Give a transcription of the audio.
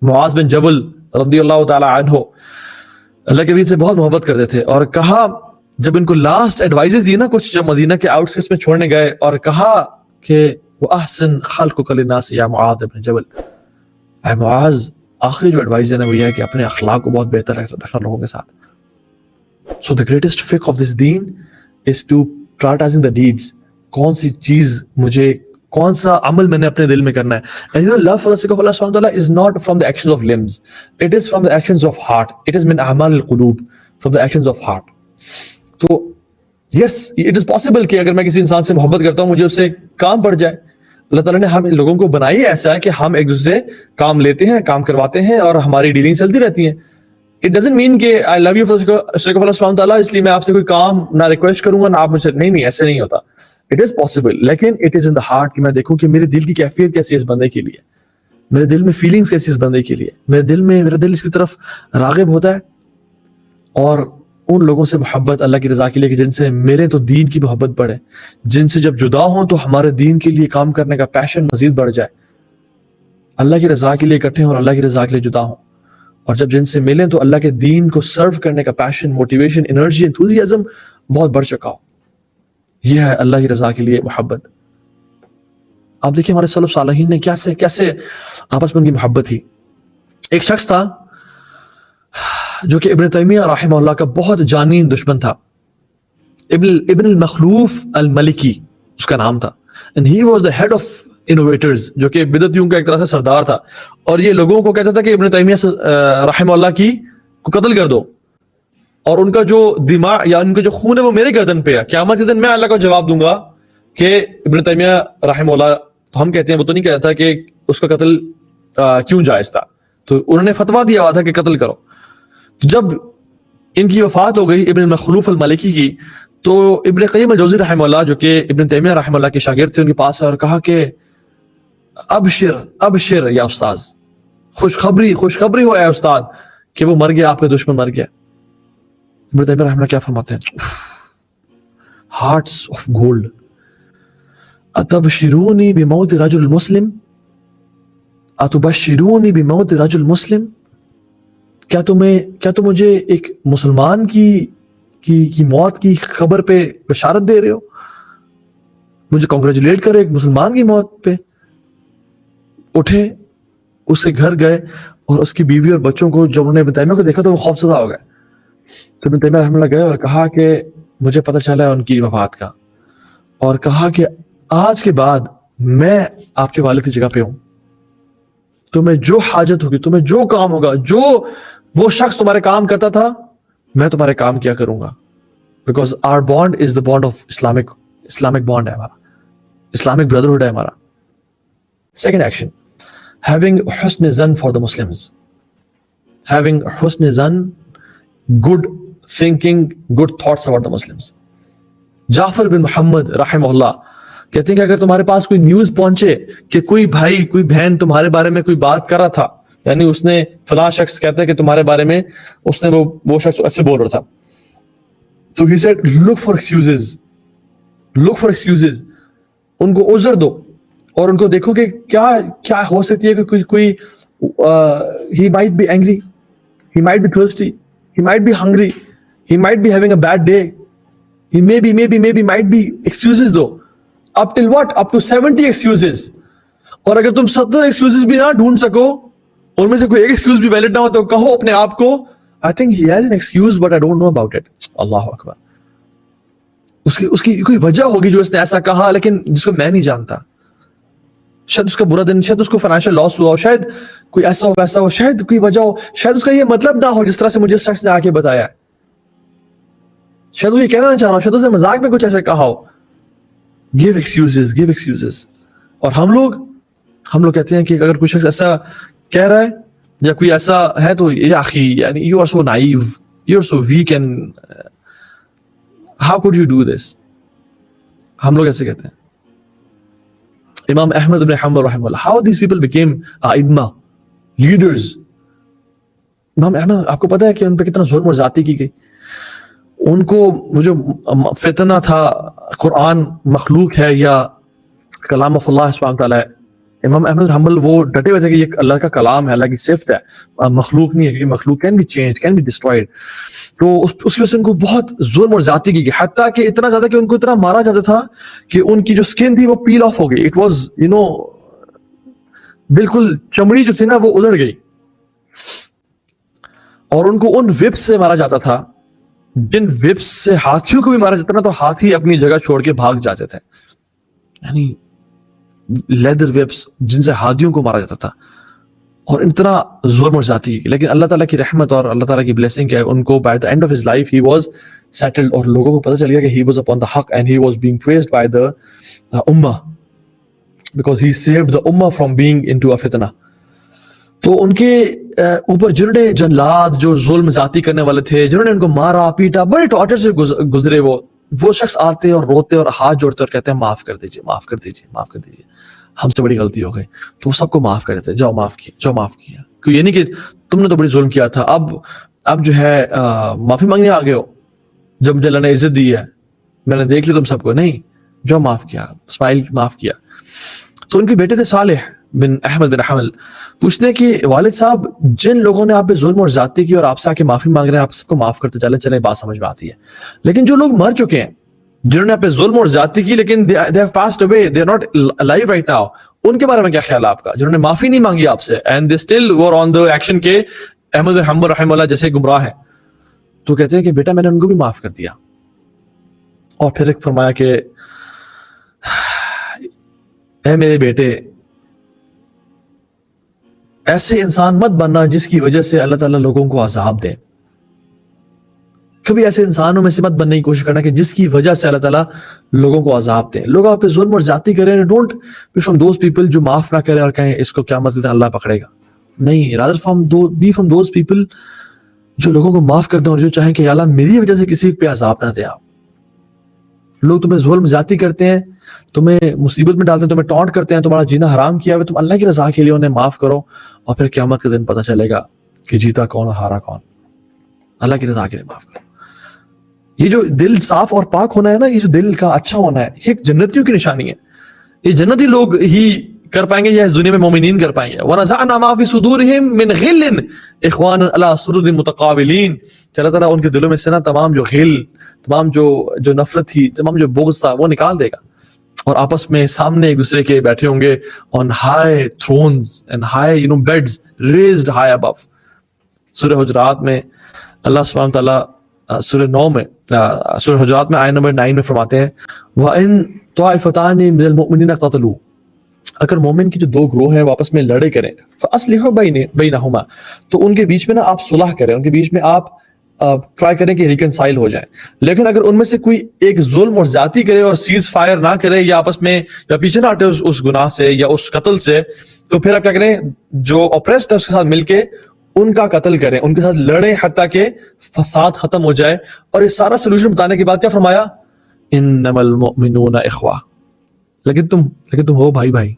معاذ بن جبل رضی اللہ تعالی عنہ اللہ کے نبی سے بہت محبت کرتے تھے، اور کہا جب ان کو لاسٹ ایڈوائزز دی نا کچھ، جب مدینہ کے آؤٹ اسکرٹس میں چھوڑنے گئے، اور کہا کہ وہ احسن خلقک للناس یا معاذ بن جبل، اے معاذ آخری جو ایڈوائز ہے نا وہ یہ ہے کہ اپنے اخلاق کو بہت بہتر رکھنا لوگوں کے ساتھ. So the greatest fiqh of this deen is to prioritizing the deeds. کون سی چیز مجھے، کون سا عمل میں نے اپنے دل میں کرنا ہے. And you know, love for the sake of Allah subhanahu wa ta'ala is not from the actions of limbs. It is from the actions of heart. It is min a'mal al-qulub, from the actions of heart. تو yes, it is possible کہ اگر میں کسی انسان سے محبت کرتا ہوں مجھے اس سے کام پڑ جائے. اللہ تعالیٰ نے ہم لوگوں کو بنائی ایسا ہے کہ ہم ایک دوسرے سے کام لیتے ہیں، کام کرواتے ہیں، اور ہماری ڈیلنگ چلتی رہتی ہیں. It doesn't mean کہ I love you for the sake of Allah subhanahu wa ta'ala اس لیے میں آپ سے کوئی کام نہ ریکویسٹ کروں گا نہ آپ مجھ سے، نہیں ایسے نہیں ہوتا. It is possible لیکن it is in the heart کہ میں دیکھوں کہ میرے دل کی کیفیت کیسی ہے اس بندے کے لیے، میرے دل میں فیلنگز کیسی اس بندے کے لیے، میرا دل اس کی طرف راغب ہوتا ہے. اور ان لوگوں سے محبت اللہ کی رضا کے لیے کہ جن سے میرے تو دین کی محبت بڑھے، جن سے جب جدا ہوں تو ہمارے دین کے لیے کام کرنے کا پیشن مزید بڑھ جائے، اللہ کی رضا کے لیے اکٹھے ہوں اور اللہ کی رضا کے لیے جدا ہوں. اور جب جن سے ملیں تو اللہ کے دین کو سرو کرنے کا پیشن، موٹیویشن، انرجی، انتھوزیازم بہت بڑھ چکا ہو. یہ ہے اللہ کی رضا کے لیے محبت. آپ دیکھیں ہمارے سلف صالحین نے کیسے آپس میں ان کی محبت تھی. ایک شخص تھا جو کہ ابن تیمیہ رحمہ اللہ کا بہت جانی دشمن تھا. ابن المخلوف الملکی اس کا نام تھا. And he was the head of innovators، جو کہ بدعتیوں کا ایک طرح سے سردار تھا، اور یہ لوگوں کو کہتا تھا کہ ابن تیمیہ رحمہ اللہ کو قتل کر دو، اور ان کا جو دماغ یا ان کا جو خون ہے وہ میرے گردن پہ ہے، قیامت کے دن میں اللہ کو جواب دوں گا کہ ابن تیمیہ رحمہ اللہ، تو ہم کہتے ہیں وہ تو نہیں کہتا تھا کہ اس کا قتل کیوں جائز تھا، تو انہوں نے فتویٰ دیا ہوا تھا کہ قتل کرو. تو جب ان کی وفات ہو گئی ابن مخلوف الملکی کی، تو ابن قیم الجوزی رحمہ اللہ جو کہ ابن تیمیہ رحمہ اللہ کے شاگرد تھے، ان کے پاس اور کہا کہ ابشر یا استاذ، خوشخبری ہو اے استاد کہ وہ مر گیا، آپ کا دشمن مر گیا. ابن تیمیہ رحمہ اللہ کیا فرماتے ہیں؟ Hearts of gold. اتبشرونی بموت رجل مسلم، اتبشرونی بموت رجل مسلم، کیا تم مجھے ایک مسلمان کی موت کی خبر پہ بشارت دے رہے ہو؟ مجھے کانگریچولیٹ کرو ایک مسلمان کی موت پہ. اٹھے، اس کے گھر گئے، اور اس کی بیوی اور بچوں کو جب انہوں نے ابن تیمیہ کو دیکھا تو وہ خوف زدہ ہو گئے. تو ابن تیمیہ رحمہ اللہ گئے اور کہا کہ مجھے پتہ چلا ہے ان کی وفات کا، اور کہا کہ آج کے بعد میں آپ کے والد کی جگہ پہ ہوں، تمہیں جو حاجت ہوگی، تمہیں جو کام ہوگا، جو وہ شخص تمہارے کام کرتا تھا میں تمہارے کام کیا کروں گا. Because our bond is the bond of Islamic bond ہے ہمارا، اسلامک بردرہڈ ہے ہمارا. سیکنڈ ایکشن، having حسن ظن for the Muslims. Having حسن ظن، good thinking, good thoughts about the Muslims. جعفر بن محمد رحمہ اللہ کہتے ہیں کہ اگر تمہارے پاس کوئی نیوز پہنچے کہ کوئی بھائی کوئی بہن تمہارے بارے میں کوئی بات کر رہا تھا، یعنی اس نے فلاں شخص کہتا ہے کہ تمہارے بارے میں اس نے وہ شخص ایسے بول رہا تھا، تو he said look for excuses. ان کو عذر دو اور ان کو دیکھو کہ کیا ہو سکتی ہے کہ کوئی he might be angry, he might be thirsty, he might be hungry, he might be having a bad day, he maybe might be excuses do. up till what? up to 70 excuses. اور اگر تم 70 excuses بھی نہ ڈھونڈ سکو، ان میں سے کوئی ایک ایکسکیوز بھی ویلڈ نہ ہو، تو کہو اپنے آپ کو I think he has an excuse but I don't know about it. اللہ اکبر. اس کی کوئی وجہ ہوگی جو اس نے ایسا کہا لیکن جس کو میں نہیں جانتا. شاید اس کا برا دن، شاید اس کو فائنینشیل لاس ہوا ہو، شاید کوئی ایسا ہو ویسا ہو، شاید کوئی وجہ ہو، شاید اس کا یہ مطلب نہ ہو جس طرح سے مجھے اس شخص نے آ کے بتایا ہے، شاید وہ یہ کہنا نہ چاہ رہا ہو، شاید اس نے مذاق میں کچھ ایسا کہا ہو. give excuses. اور ہم لوگ کہتے ہیں کہ اگر کوئی شخص ایسا کہہ رہا ہے یا کوئی ایسا ہے تو یا اخی یعنی you are so naive, you are so weak and how could you do this. ہم لوگ ایسے کہتے ہیں. امام احمد بن حنبل رحمہ اللہ, how these people became ائمہ, leaders. امام احمد, آپ کو پتہ ہے کہ ان پہ کتنا ظلم اور زیادتی کی گئی. ان کو وہ جو فتنہ تھا قرآن مخلوق ہے یا کلام آف اللہ سبحانہ تعالیٰ ہے, امام احمد حنبل وہ ڈٹے ہوئے تھے کہ یہ اللہ کا کلام ہے, اللہ کی صفت ہے, مخلوق نہیں ہے, کیونکہ مخلوق can be change, can be destroyed. تو اس کی وجہ سے ان کو بہت ظلم اور زیادتی کی گئی, حتیٰ کہ اتنا زیادہ کہ ان کو اتنا مارا جاتا تھا کہ ان کی جو اسکن تھی وہ پیل آف ہو گئی. اٹ واز بالکل چمڑی جو تھی نا وہ ادھڑ گئی. اور ان کو ان وپس سے مارا جاتا تھا جن وپس سے ہاتھیوں کو بھی مارا جاتا نا, تو ہاتھی اپنی جگہ چھوڑ کے بھاگ جاتے تھے. یعنی لیدر ویپس جن سے ہاتھیوں کو مارا جاتا تھا, اور اتنا ظلم اور زیادتی. لیکن اللہ تعالیٰ کی رحمت اور اللہ تعالیٰ کی بلیسنگ ہے, ان کو by the and of his life he was settled, اور لوگوں کو پتہ چل گیا کہ ہی واز اپون دا حق and he was being praised by the امہ بیکاز ہی سیوڈ دا امہ فرام بینگ انٹو اے فتنہ. تو ان کے اوپر جنہوں نے جنلات, جو ظلم زیادتی کرنے والے تھے, جنہوں نے ان کو مارا پیٹا, بڑے ٹارچر سے گزرے, وہ شخص آتے اور روتے اور ہاتھ جوڑتے اور کہتے ہیں معاف کر دیجیے, معاف کر دیجیے, معاف کر دیجیے, ہم سے بڑی غلطی ہو گئی. تو وہ سب کو معاف کر دیتے, جاؤ معاف کیا, جاؤ معاف کیا. یہ نہیں کہ تم نے تو بڑی ظلم کیا تھا, اب جو ہے معافی مانگنے آ گئے ہو, جب مجھے اللہ نے عزت دی ہے, میں نے دیکھ لی تم سب کو, نہیں, جاؤ معاف کیا, اسماعیل معاف کیا. تو ان کے بیٹے تھے صالح بن احمد بن حنبل, پوچھتے ہیں کہ والد صاحب جن لوگوں نے آپ پہ ظلم اور زیادتی کی اور آپ سے آ کے معافی مانگ رہے ہیں, آپ سب کو معاف کرتے چلیں, بات سمجھ میں آتی ہے. لیکن جو لوگ مر چکے ہیں, جنہوں نے آپ پہ ظلم اور زیادتی کی لیکن they have passed away, they are not alive right now, ان کے بارے میں کیا خیال ہے آپ کا, جنہوں نے معافی نہیں مانگی آپ سے and they still were on the action کے احمد بن حنبل رحمہ اللہ جیسے گمراہ ہیں. تو کہتے ہیں کہ بیٹا میں نے ان کو بھی معاف کر دیا. اور پھر ایک فرمایا کہ اے میرے بیٹے, ایسے انسان مت بننا جس کی وجہ سے اللہ تعالیٰ لوگوں کو عذاب دے. کبھی ایسے انسانوں میں سے مت بننے کی کوشش کرنا کہ جس کی وجہ سے اللہ تعالیٰ لوگوں کو عذاب دیں. لوگ آپ پہ ظلم اور زیادتی کریں, don't be from those people جو معاف نہ کرے اور کہیں اس کو کیا مطلب اللہ پکڑے گا. نہیں, rather be from those people جو لوگوں کو معاف کر دیں اور جو چاہیں کہ اللہ میری وجہ سے کسی پہ عذاب نہ دے. آپ لوگ تمہیں ظلم زیادتی کرتے ہیں, تمہیں مصیبت میں ڈالتے ہیں, تمہیں ٹانٹ کرتے ہیں, تمہارا جینا حرام کیا ہے, تم اللہ کی رضا کے لیے انہیں معاف کرو, اور پھر قیامت کے دن پتہ چلے گا کہ جیتا کون اور ہارا کون. اللہ کی رضا کے لیے معاف کرو. یہ جو دل صاف اور پاک ہونا ہے نا, یہ جو دل کا اچھا ہونا ہے, یہ جنتیوں کی نشانی ہے. یہ جنتی لوگ ہی کر پائیں گے یا اس دنیا میں مومنین کر پائیں گے. وَنَزَعْنَا مَا فِي صُدُورِهِم مِّنْ غِلٍّ إِخْوَانًا عَلَىٰ سُرُرٍ مُتَقَابِلِينَ. اللہ تعالیٰ ان کے دلوں میں سے نا تمام جو غل, تمام جو نفرت تھی, تمام جو بغض تھا, وہ نکال دے گا, اور آپس میں سامنے ایک دوسرے کے بیٹھے ہوں گے on high thrones and high beds raised high above. سورہ حجرات میں اللہ سبحانہ تعالیٰ سورہ 9 میں, سورہ حجرات میں آیت نمبر 9 میں فرماتے ہیں وَإِن طَائِفَتَانِ مِنَ الْمُؤْمِنِينَ اقْتَتَلُوا, اگر مومن کی جو دو گروہ ہیں وہ آپس میں لڑے کریں, فَأَصْلِحُوا بَيْنَهُمَا, تو ان کے بیچ میں نا آپ صلح کریں, ان کے بیچ میں آپ ٹرائی کریں کہ ریکنسائل ہو جائیں. لیکن اگر ان میں سے کوئی ایک ظلم اور زیادتی کرے اور سیز فائر نہ کرے, یا آپس میں یا پیچھے نہ ہٹے اس گناہ سے یا اس قتل سے, تو پھر آپ کیا کریں, جو اپریسڈ ہے اس کے ساتھ مل کے ان کا قتل کریں, ان کے ساتھ لڑیں حتیٰ کہ فساد ختم ہو جائے. اور یہ سارا سلوشن بتانے کے بعد کیا فرمایا, انما المؤمنون اخوہ, لیکن تم ہو بھائی بھائی,